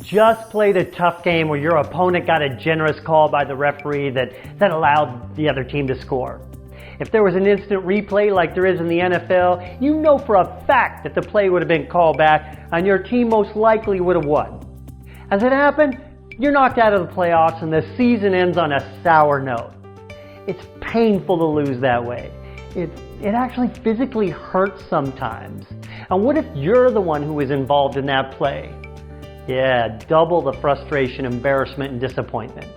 just played a tough game where your opponent got a generous call by the referee that allowed the other team to score. If there was an instant replay like there is in the NFL, you know for a fact that the play would have been called back and your team most likely would have won. As it happened, you're knocked out of the playoffs and the season ends on a sour note. It's painful to lose that way. It actually physically hurts sometimes. And what if you're the one who was involved in that play? Yeah, double the frustration, embarrassment, and disappointment.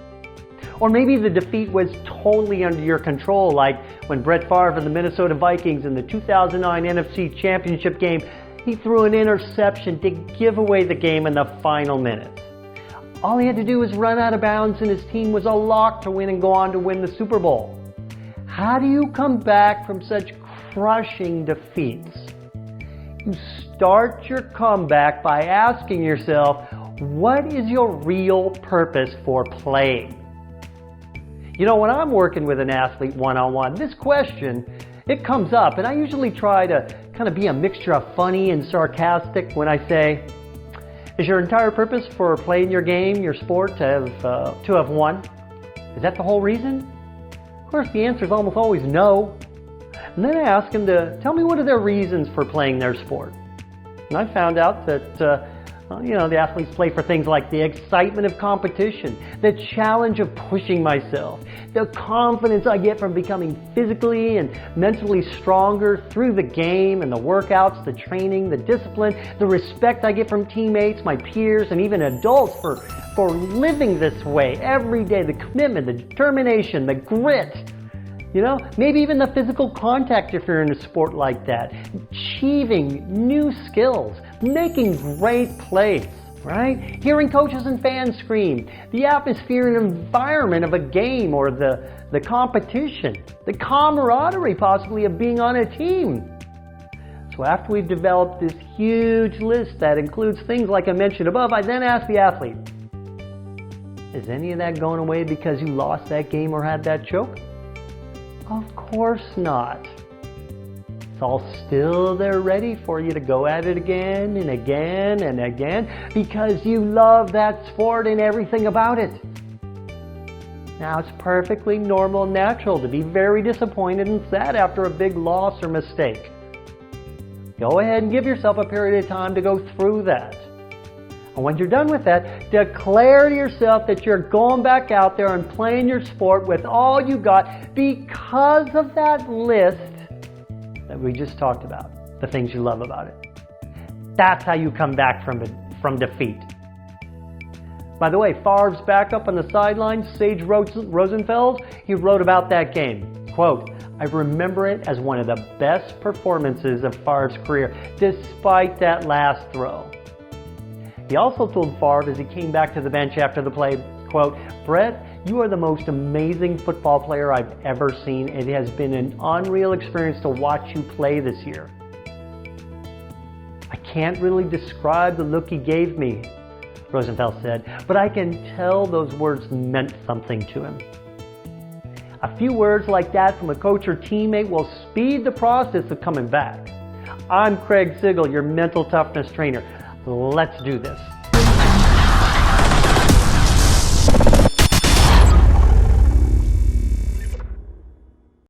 Or maybe the defeat was totally under your control, like when Brett Favre of the Minnesota Vikings in the 2009 NFC Championship game, he threw an interception to give away the game in the final minutes. All he had to do was run out of bounds and his team was a lock to win and go on to win the Super Bowl. How do you come back from such crushing defeats? You start your comeback by asking yourself, what is your real purpose for playing? You know, when I'm working with an athlete one-on-one, this question, it comes up, and I usually try to kind of be a mixture of funny and sarcastic when I say, is your entire purpose for playing your game, your sport, to have won? Is that the whole reason? Of course, the answer is almost always no. And then I ask them to tell me what are their reasons for playing their sport. And I found out that, the athletes play for things like the excitement of competition, the challenge of pushing myself, the confidence I get from becoming physically and mentally stronger through the game and the workouts, the training, the discipline, the respect I get from teammates, my peers, and even adults for living this way every day, the commitment, the determination, the grit. Maybe even the physical contact if you're in a sport like that. Achieving new skills, making great plays, right? Hearing coaches and fans scream, the atmosphere and environment of a game or the competition, the camaraderie possibly of being on a team. So after we've developed this huge list that includes things like I mentioned above, I then ask the athlete, is any of that going away because you lost that game or had that choke? Of course not. It's all still there ready for you to go at it again and again and again because you love that sport and everything about it. Now, it's perfectly normal and natural to be very disappointed and sad after a big loss or mistake. Go ahead and give yourself a period of time to go through that. And when you're done with that, declare to yourself that you're going back out there and playing your sport with all you got because of that list that we just talked about, the things you love about it. That's how you come back from defeat. By the way, Favre's back up on the sidelines, Sage Rosenfeld, he wrote about that game. Quote, I remember it as one of the best performances of Favre's career, despite that last throw. He also told Favre as he came back to the bench after the play, quote, Brett, you are the most amazing football player I've ever seen. It has been an unreal experience to watch you play this year. I can't really describe the look he gave me, Rosenfeld said, but I can tell those words meant something to him. A few words like that from a coach or teammate will speed the process of coming back. I'm Craig Sigl, your mental toughness trainer. Let's do this.